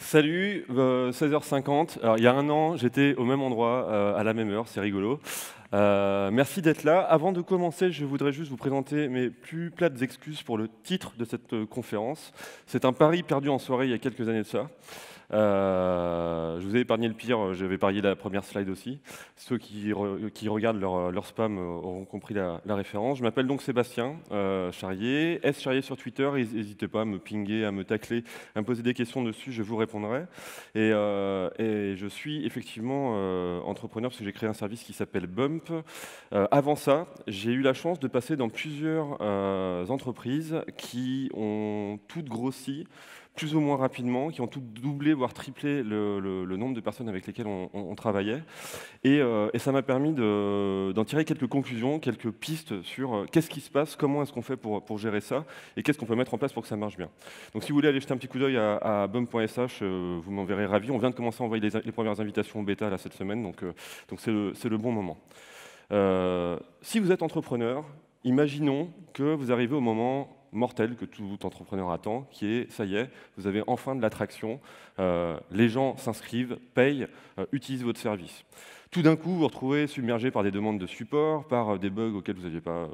Salut, 16h50. Alors, il y a un an, j'étais au même endroit, à la même heure, c'est rigolo. Merci d'être là. Avant de commencer, je voudrais juste vous présenter mes plus plates excuses pour le titre de cette conférence. C'est un pari perdu en soirée il y a quelques années de ça. Je vous ai épargné le pire, j'avais parié la première slide aussi. Ceux qui regardent leur spam auront compris la référence. Je m'appelle donc Sébastien Charrier, S Charrier sur Twitter. N'hésitez pas à me pinguer, à me tacler, à me poser des questions dessus, je vous répondrai. Et je suis effectivement entrepreneur parce que j'ai créé un service qui s'appelle Bump. Avant ça, j'ai eu la chance de passer dans plusieurs entreprises qui ont toutes grossi plus ou moins rapidement, qui ont toutes doublé, voire triplé le nombre de personnes avec lesquelles on travaillait. Et ça m'a permis d'en tirer quelques conclusions, quelques pistes sur qu'est-ce qui se passe, comment est-ce qu'on fait pour gérer ça, et qu'est-ce qu'on peut mettre en place pour que ça marche bien. Donc si vous voulez aller jeter un petit coup d'œil à bump.sh, vous m'en verrez ravi. On vient de commencer à envoyer les premières invitations au bêta là, cette semaine, donc c'est le bon moment. Si vous êtes entrepreneur, imaginons que vous arrivez au moment mortel que tout entrepreneur attend, qui est, ça y est, vous avez enfin de l'attraction, les gens s'inscrivent, payent, utilisent votre service. Tout d'un coup, vous vous retrouvez submergé par des demandes de support, par des bugs auxquels vous n'aviez pas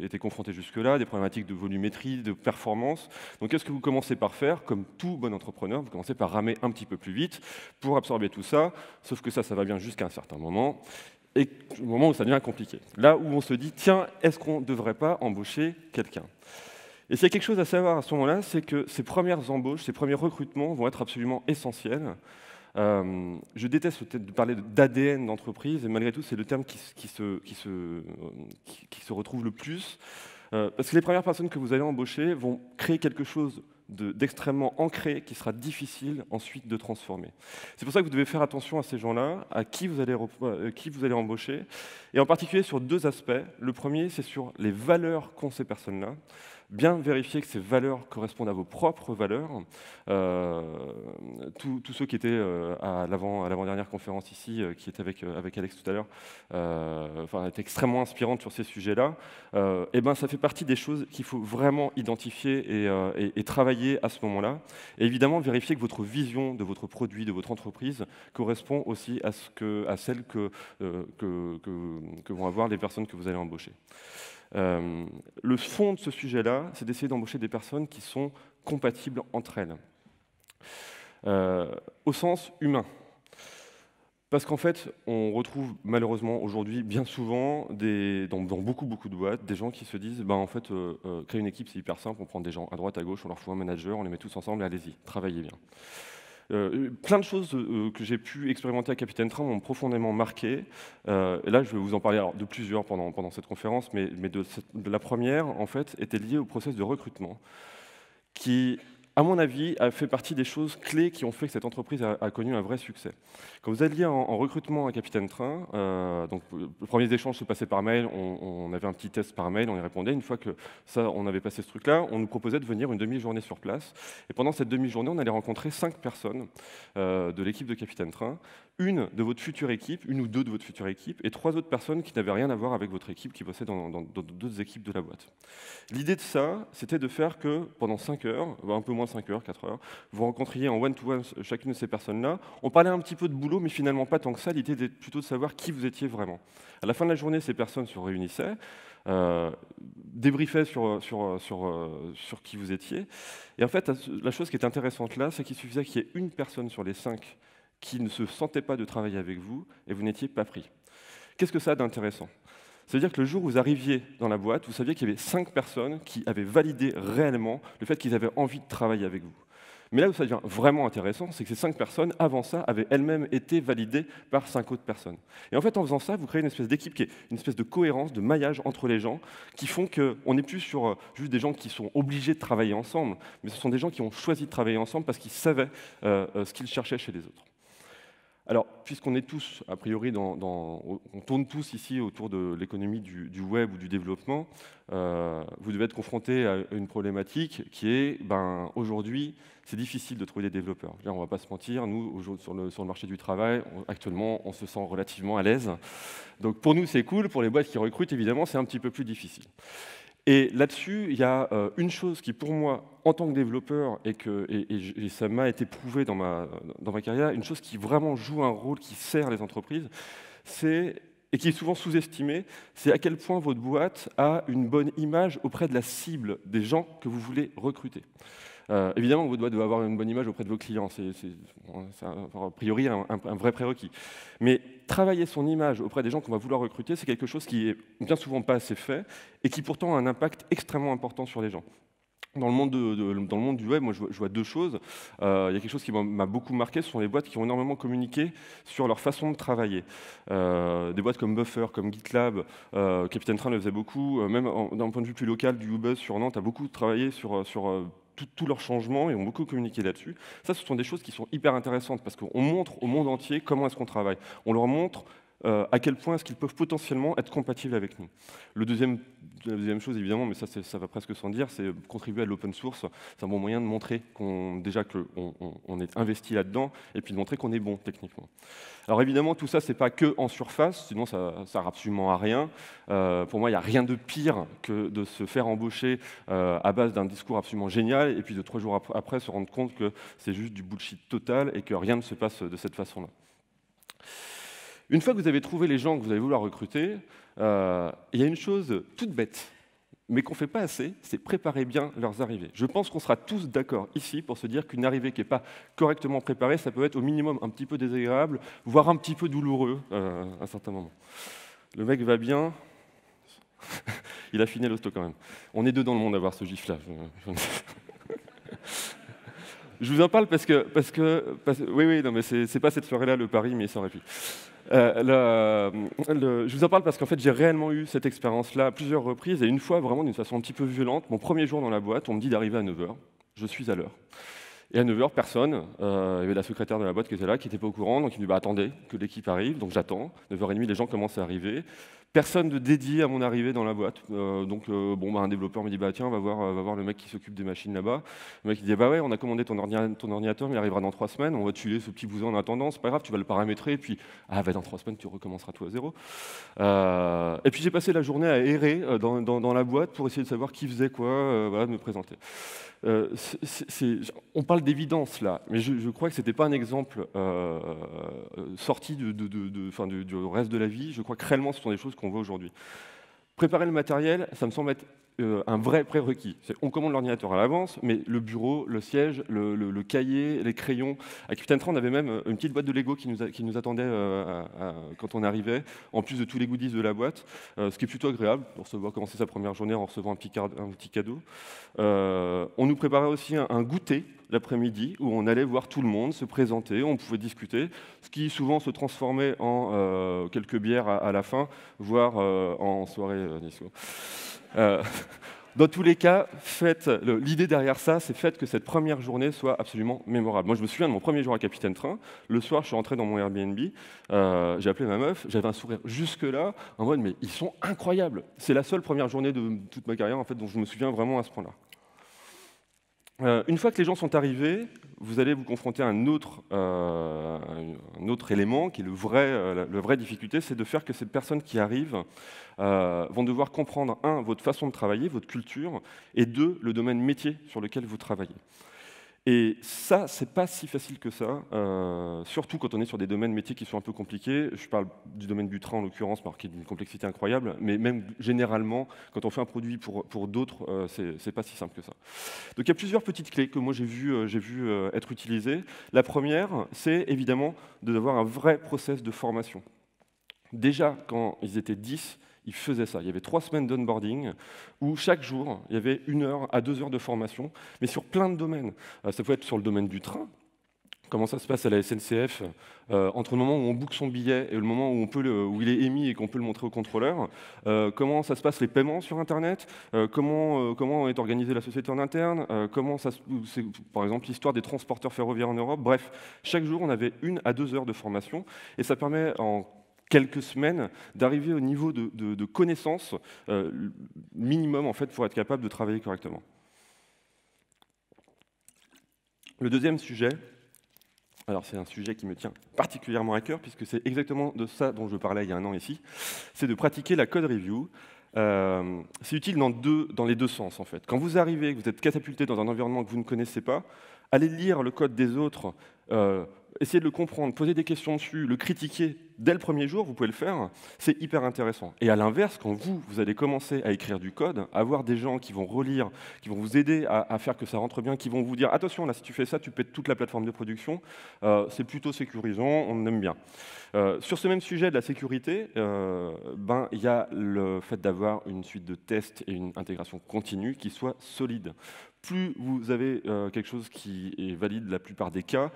été confronté jusque-là, des problématiques de volumétrie, de performance. Donc qu'est-ce que vous commencez par faire? Comme tout bon entrepreneur, vous commencez par ramer un petit peu plus vite pour absorber tout ça, sauf que ça va bien jusqu'à un certain moment. Et au moment où ça devient compliqué. Là où on se dit, tiens, est-ce qu'on ne devrait pas embaucher quelqu'un? Et s'il y a quelque chose à savoir à ce moment-là, c'est que ces premières embauches, ces premiers recrutements vont être absolument essentiels. Je déteste peut-être de parler d'ADN d'entreprise, et malgré tout, c'est le terme qui se retrouve le plus. Parce que les premières personnes que vous allez embaucher vont créer quelque chose d'extrêmement ancré qui sera difficile ensuite de transformer. C'est pour ça que vous devez faire attention à ces gens-là, à qui vous allez embaucher, et en particulier sur deux aspects. Le premier, c'est sur les valeurs qu'ont ces personnes-là. Bien vérifier que ces valeurs correspondent à vos propres valeurs. Tous ceux qui étaient à l'avant-dernière conférence ici, qui étaient avec Alex tout à l'heure, étaient extrêmement inspirantes sur ces sujets-là. Et ben, ça fait partie des choses qu'il faut vraiment identifier et travailler à ce moment-là. Et évidemment, vérifier que votre vision de votre produit, de votre entreprise, correspond aussi à celle que vont avoir les personnes que vous allez embaucher. Le fond de ce sujet-là, c'est d'essayer d'embaucher des personnes qui sont compatibles entre elles, au sens humain. Parce qu'en fait, on retrouve malheureusement aujourd'hui bien souvent, dans beaucoup de boîtes, des gens qui se disent en fait, créer une équipe, c'est hyper simple, on prend des gens à droite, à gauche, on leur fout un manager, on les met tous ensemble et allez-y, travaillez bien. Plein de choses que j'ai pu expérimenter à Capitaine Train m'ont profondément marqué. Et là, je vais vous en parler de plusieurs pendant cette conférence, mais de la première, en fait, était liée au process de recrutement, qui, à mon avis, a fait partie des choses clés qui ont fait que cette entreprise a connu un vrai succès. Quand vous alliez en recrutement à Capitaine Train, donc le premier échange se passait par mail, on avait un petit test par mail, on y répondait. Une fois que ça, on avait passé ce truc-là, on nous proposait de venir une demi-journée sur place. Et pendant cette demi-journée, on allait rencontrer 5 personnes de l'équipe de Capitaine Train, une de votre future équipe, une ou deux de votre future équipe, et 3 autres personnes qui n'avaient rien à voir avec votre équipe, qui bossaient dans d'autres équipes de la boîte. L'idée de ça, c'était de faire que pendant 5 heures, un peu moins de 5 heures, 4 heures, vous rencontriez en one-to-one chacune de ces personnes-là. On parlait un petit peu de boulot, mais finalement pas tant que ça. L'idée était plutôt de savoir qui vous étiez vraiment. À la fin de la journée, ces personnes se réunissaient, débriefaient sur qui vous étiez. Et en fait, la chose qui est intéressante là, c'est qu'il suffisait qu'il y ait une personne sur les 5 qui ne se sentait pas de travailler avec vous, et vous n'étiez pas pris. Qu'est-ce que ça a d'intéressant ? Ça veut dire que le jour où vous arriviez dans la boîte, vous saviez qu'il y avait 5 personnes qui avaient validé réellement le fait qu'ils avaient envie de travailler avec vous. Mais là où ça devient vraiment intéressant, c'est que ces 5 personnes, avant ça, avaient elles-mêmes été validées par 5 autres personnes. Et en fait, en faisant ça, vous créez une espèce d'équipe qui est une espèce de cohérence, de maillage entre les gens, qui font qu'on n'est plus sur juste des gens qui sont obligés de travailler ensemble, mais ce sont des gens qui ont choisi de travailler ensemble parce qu'ils savaient ce qu'ils cherchaient chez les autres. Alors, puisqu'on est tous, a priori, on tourne tous ici autour de l'économie du web ou du développement, vous devez être confronté à une problématique qui est, aujourd'hui, c'est difficile de trouver des développeurs. Là, on ne va pas se mentir, nous, sur le marché du travail, actuellement, on se sent relativement à l'aise. Donc pour nous, c'est cool, pour les boîtes qui recrutent, évidemment, c'est un petit peu plus difficile. Et là-dessus, il y a une chose qui, pour moi, en tant que développeur, et ça m'a été prouvé dans ma carrière, une chose qui vraiment joue un rôle, qui sert les entreprises, et qui est souvent sous-estimée, c'est à quel point votre boîte a une bonne image auprès de la cible des gens que vous voulez recruter. Évidemment, votre boîte doit avoir une bonne image auprès de vos clients, c'est a priori un vrai prérequis. Mais travailler son image auprès des gens qu'on va vouloir recruter, c'est quelque chose qui est bien souvent pas assez fait et qui pourtant a un impact extrêmement important sur les gens. Dans le monde du web, moi, je vois deux choses. Il y a quelque chose qui m'a beaucoup marqué, ce sont les boîtes qui ont énormément communiqué sur leur façon de travailler. Des boîtes comme Buffer, comme GitLab, Capitaine Train le faisait beaucoup, même d'un point de vue plus local, du Ubuzz sur Nantes a beaucoup travaillé sur tous leurs changements et ont beaucoup communiqué là-dessus. Ça, ce sont des choses qui sont hyper intéressantes parce qu'on montre au monde entier comment est-ce qu'on travaille. On leur montre à quel point est-ce qu'ils peuvent potentiellement être compatibles avec nous. La deuxième chose, évidemment, mais ça va presque sans dire, c'est contribuer à l'open source. C'est un bon moyen de montrer déjà qu'on est investi là-dedans, et puis de montrer qu'on est bon techniquement. Alors évidemment, tout ça, c'est pas que en surface, sinon ça sert absolument à rien. Pour moi, il n'y a rien de pire que de se faire embaucher à base d'un discours absolument génial, et puis de 3 jours après se rendre compte que c'est juste du bullshit total, et que rien ne se passe de cette façon-là. Une fois que vous avez trouvé les gens que vous allez vouloir recruter, il y a une chose toute bête, mais qu'on ne fait pas assez, c'est préparer bien leurs arrivées. Je pense qu'on sera tous d'accord ici pour se dire qu'une arrivée qui n'est pas correctement préparée, ça peut être au minimum un petit peu désagréable, voire un petit peu douloureux à un certain moment. Le mec va bien, il a fini l'hosto quand même. On est deux dans le monde à voir ce gif-là. Je vous en parle parce que oui, non, mais c'est pas cette soirée-là le pari, mais ça aurait pu. Je vous en parle parce qu'en fait, j'ai réellement eu cette expérience-là à plusieurs reprises, et une fois, vraiment d'une façon un petit peu violente, mon premier jour dans la boîte, on me dit d'arriver à 9 h. Je suis à l'heure. Et à 9 h, personne. Il y avait la secrétaire de la boîte qui était là, qui n'était pas au courant, donc il me dit bah, attendez que l'équipe arrive, donc j'attends. 9 h 30, les gens commencent à arriver. Personne de dédié à mon arrivée dans la boîte. Un développeur me dit bah tiens, va voir le mec qui s'occupe des machines là-bas. Le mec il dit bah ouais, on a commandé ton ordinateur, mais il arrivera dans 3 semaines. On va te filer ce petit bousin en attendant, c'est pas grave, tu vas le paramétrer, et puis dans 3 semaines tu recommenceras tout à zéro. Et puis j'ai passé la journée à errer dans la boîte pour essayer de savoir qui faisait quoi, de me présenter. On parle d'évidence là, mais je crois que ce n'était pas un exemple sorti du reste de la vie. Je crois que réellement ce sont des choses qu'on voit aujourd'hui. Préparer le matériel, ça me semble être un vrai prérequis. On commande l'ordinateur à l'avance, mais le bureau, le siège, le cahier, les crayons. À Capitaine Train, on avait même une petite boîte de Lego qui nous attendait quand on arrivait, en plus de tous les goodies de la boîte, ce qui est plutôt agréable pour recevoir, commencer sa première journée en recevant un petit cadeau. On nous préparait aussi un goûter l'après-midi où on allait voir tout le monde, se présenter, on pouvait discuter, ce qui souvent se transformait en quelques bières à la fin, voire en soirée disco. Dans tous les cas, l'idée derrière ça, c'est faites que cette première journée soit absolument mémorable. Moi, je me souviens de mon premier jour à Capitaine Train. Le soir, je suis rentré dans mon Airbnb, j'ai appelé ma meuf, j'avais un sourire jusque-là, en mode, mais ils sont incroyables. C'est la seule première journée de toute ma carrière, en fait, dont je me souviens vraiment à ce point-là. Une fois que les gens sont arrivés, vous allez vous confronter à un autre élément qui est la vraie difficulté, c'est de faire que ces personnes qui arrivent vont devoir comprendre, 1, votre façon de travailler, votre culture, et 2, le domaine métier sur lequel vous travaillez. Et ça, c'est pas si facile que ça, surtout quand on est sur des domaines métiers qui sont un peu compliqués. Je parle du domaine du train en l'occurrence, qui est d'une complexité incroyable, mais même généralement, quand on fait un produit pour d'autres, c'est pas si simple que ça. Donc il y a plusieurs petites clés que moi j'ai vu être utilisées. La première, c'est évidemment d'avoir un vrai process de formation. Déjà, quand ils étaient 10, ils faisaient ça. Il y avait 3 semaines d'onboarding où chaque jour, il y avait 1 heure à 2 heures de formation, mais sur plein de domaines. Ça peut être sur le domaine du train. Comment ça se passe à la SNCF entre le moment où on book son billet et le moment où il est émis et qu'on peut le montrer au contrôleur. Comment ça se passe les paiements sur Internet, comment est organisée la société en interne, c'est par exemple l'histoire des transporteurs ferroviaires en Europe. Bref, chaque jour, on avait 1 à 2 heures de formation et ça permet en quelques semaines d'arriver au niveau de connaissances minimum en fait, pour être capable de travailler correctement. Le deuxième sujet, alors c'est un sujet qui me tient particulièrement à cœur, puisque c'est exactement de ça dont je parlais il y a 1 an ici, c'est de pratiquer la code review. C'est utile dans les deux sens, en fait. Quand vous arrivez, que vous êtes catapulté dans un environnement que vous ne connaissez pas, allez lire le code des autres, essayez de le comprendre, poser des questions dessus, le critiquer dès le premier jour, vous pouvez le faire, c'est hyper intéressant. Et à l'inverse, quand vous allez commencer à écrire du code, avoir des gens qui vont relire, qui vont vous aider à faire que ça rentre bien, qui vont vous dire « Attention, là, si tu fais ça, tu pètes toute la plateforme de production », c'est plutôt sécurisant, on aime bien. Sur ce même sujet de la sécurité, il y a le fait d'avoir une suite de tests et une intégration continue qui soit solide. Plus vous avez quelque chose qui est valide la plupart des cas,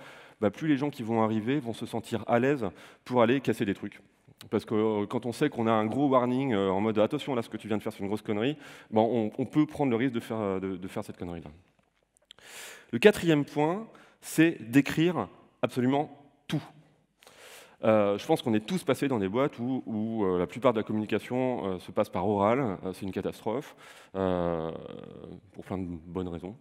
plus les gens qui vont arriver vont se sentir à l'aise pour aller casser des trucs. Parce que quand on sait qu'on a un gros warning en mode « attention, là, ce que tu viens de faire, c'est une grosse connerie », on peut prendre le risque de faire cette connerie-là. Le quatrième point, c'est d'écrire absolument tout. Je pense qu'on est tous passés dans des boîtes où la plupart de la communication se passe par oral, c'est une catastrophe, pour plein de bonnes raisons.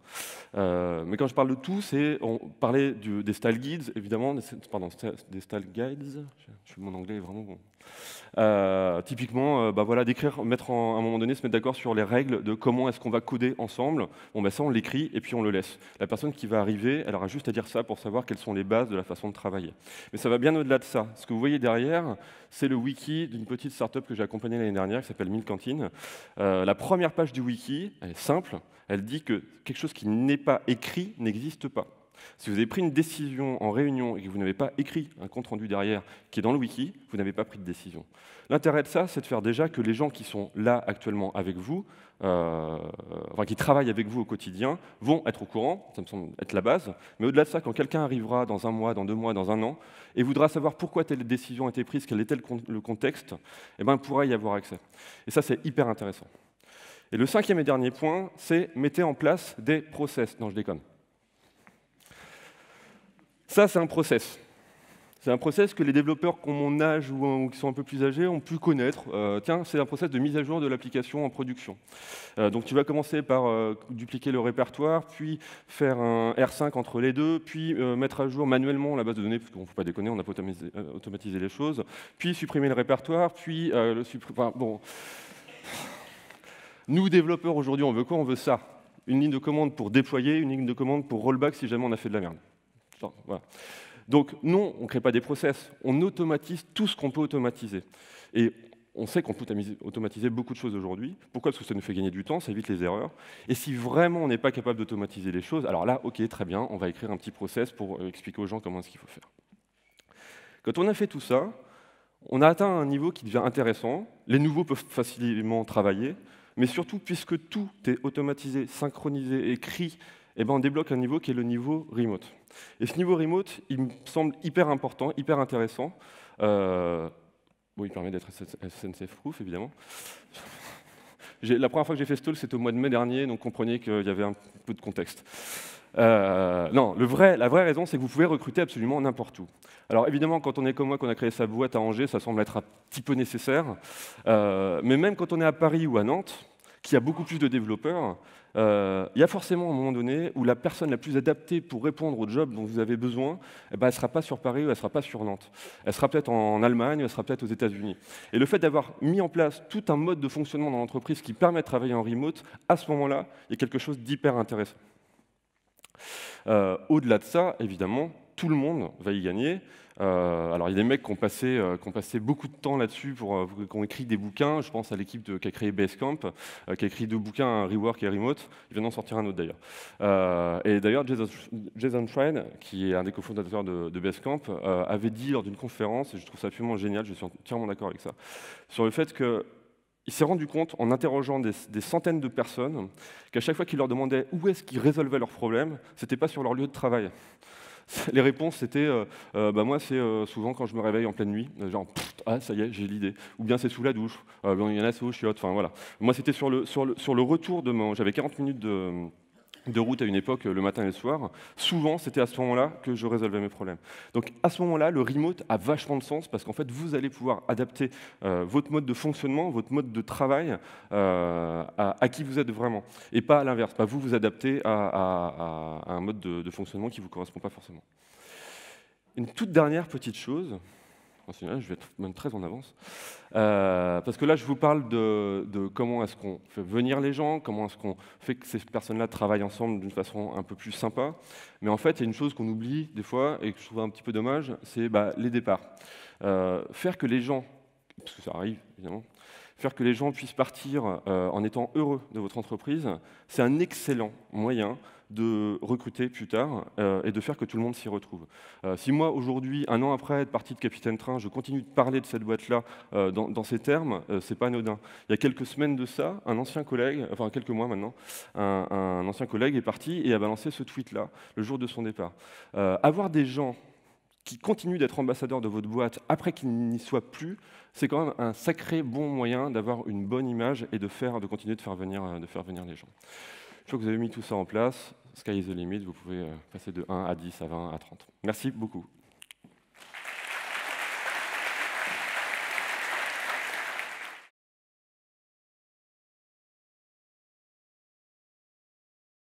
Mais quand je parle de tout, on parlait des style guides, évidemment, des style guides, mon anglais est vraiment bon. Typiquement, d'écrire, à un moment donné, se mettre d'accord sur les règles de comment est-ce qu'on va coder ensemble. Ça, on l'écrit et puis on le laisse. La personne qui va arriver, elle aura juste à dire ça pour savoir quelles sont les bases de la façon de travailler. Mais ça va bien au-delà de ça. Ce que vous voyez derrière, c'est le wiki d'une petite startup que j'ai accompagnée l'année dernière, qui s'appelle Milkantine. La première page du wiki, elle est simple, elle dit que quelque chose qui n'est pas écrit n'existe pas. Si vous avez pris une décision en réunion et que vous n'avez pas écrit un compte-rendu derrière qui est dans le wiki, vous n'avez pas pris de décision. L'intérêt de ça, c'est de faire déjà que les gens qui sont là actuellement avec vous, qui travaillent avec vous au quotidien, vont être au courant, ça me semble être la base, mais au-delà de ça, quand quelqu'un arrivera dans un mois, dans 2 mois, dans un an, et voudra savoir pourquoi telle décision a été prise, quel était le contexte, il pourra y avoir accès. Et ça, c'est hyper intéressant. Et le 5e et dernier point, c'est mettez en place des process. Non, je déconne. Ça, c'est un process. C'est un process que les développeurs qui ont mon âge ou qui sont un peu plus âgés ont pu connaître. C'est un process de mise à jour de l'application en production. Donc tu vas commencer par dupliquer le répertoire, puis faire un R5 entre les deux, puis mettre à jour manuellement la base de données, parce qu'on ne faut pas déconner, on n'a pas automatisé les choses, puis supprimer le répertoire, puis Nous, développeurs, aujourd'hui, on veut quoi? On veut ça. Une ligne de commande pour déployer, une ligne de commande pour rollback si jamais on a fait de la merde. Voilà. Donc non, on ne crée pas des process, on automatise tout ce qu'on peut automatiser. Et on sait qu'on peut automatiser beaucoup de choses aujourd'hui. Pourquoi? Parce que ça nous fait gagner du temps, ça évite les erreurs. Et si vraiment on n'est pas capable d'automatiser les choses, alors là, ok, très bien, on va écrire un petit process pour expliquer aux gens comment est-ce qu'il faut faire. Quand on a fait tout ça, on a atteint un niveau qui devient intéressant. Les nouveaux peuvent facilement travailler, mais surtout, puisque tout est automatisé, synchronisé, écrit, on débloque un niveau qui est le niveau remote. Et ce niveau remote, il me semble hyper important, hyper intéressant. Il permet d'être SNCF-proof, évidemment. La première fois que j'ai fait ce talk, c'était au mois de mai dernier, donc comprenez qu'il y avait un peu de contexte. Non, la vraie raison, c'est que vous pouvez recruter absolument n'importe où. Alors évidemment, quand on est comme moi, qu'on a créé sa boîte à Angers, ça semble être un petit peu nécessaire. Mais même quand on est à Paris ou à Nantes, qui a beaucoup plus de développeurs, il y a forcément un moment donné où la personne la plus adaptée pour répondre au job dont vous avez besoin, elle ne sera pas sur Paris ou elle ne sera pas sur Nantes. Elle sera peut-être en Allemagne, elle sera peut-être aux États-Unis. Et le fait d'avoir mis en place tout un mode de fonctionnement dans l'entreprise qui permet de travailler en remote, à ce moment-là, il y a quelque chose d'hyper intéressant. Au-delà de ça, évidemment, tout le monde va y gagner. Alors, il y a des mecs qui ont passé beaucoup de temps là-dessus, qui ont écrit des bouquins. Je pense à l'équipe qui a créé Basecamp, qui a écrit 2 bouquins, un Rework et Remote. Il vient d'en sortir un autre d'ailleurs. Et d'ailleurs, Jason Schrein, qui est un des cofondateurs de Basecamp, avait dit lors d'une conférence, et je trouve ça absolument génial, je suis entièrement d'accord avec ça, sur le fait que il s'est rendu compte, en interrogeant des centaines de personnes, qu'à chaque fois qu'il leur demandait où est-ce qu'ils résolvaient leurs problèmes, ce n'était pas sur leur lieu de travail. Les réponses, c'était moi, c'est souvent quand je me réveille en pleine nuit, genre ah ça y est, j'ai l'idée. Ou bien c'est sous la douche. Il y en a, c'est aux chiottes. Enfin voilà. Moi, c'était sur le retour de j'avais 40 minutes de route à une époque, le matin et le soir. Souvent, c'était à ce moment-là que je résolvais mes problèmes. Donc à ce moment-là, le remote a vachement de sens parce qu'en fait, vous allez pouvoir adapter votre mode de fonctionnement, votre mode de travail à qui vous êtes vraiment. Et pas à l'inverse, pas vous adapter à un mode de fonctionnement qui ne vous correspond pas forcément. Une toute dernière petite chose, je vais être même très en avance. Parce que là, je vous parle de comment est-ce qu'on fait venir les gens, comment est-ce qu'on fait que ces personnes-là travaillent ensemble d'une façon un peu plus sympa. Mais en fait, il y a une chose qu'on oublie des fois et que je trouve un petit peu dommage, c'est les départs. Faire que les gens, parce que ça arrive évidemment, faire que les gens puissent partir en étant heureux de votre entreprise, c'est un excellent moyen de recruter plus tard et de faire que tout le monde s'y retrouve. Si moi, aujourd'hui, un an après être parti de Capitaine Train, je continue de parler de cette boîte-là dans ces termes, c'est pas anodin. Il y a quelques semaines de ça, un ancien collègue, enfin quelques mois maintenant, un ancien collègue est parti et a balancé ce tweet-là le jour de son départ. Avoir des gens qui continuent d'être ambassadeurs de votre boîte après qu'ils n'y soient plus, c'est quand même un sacré bon moyen d'avoir une bonne image et de continuer de faire venir les gens. Une fois que vous avez mis tout ça en place, sky is the limit, vous pouvez passer de 1 à 10 à 20 à 30. Merci beaucoup.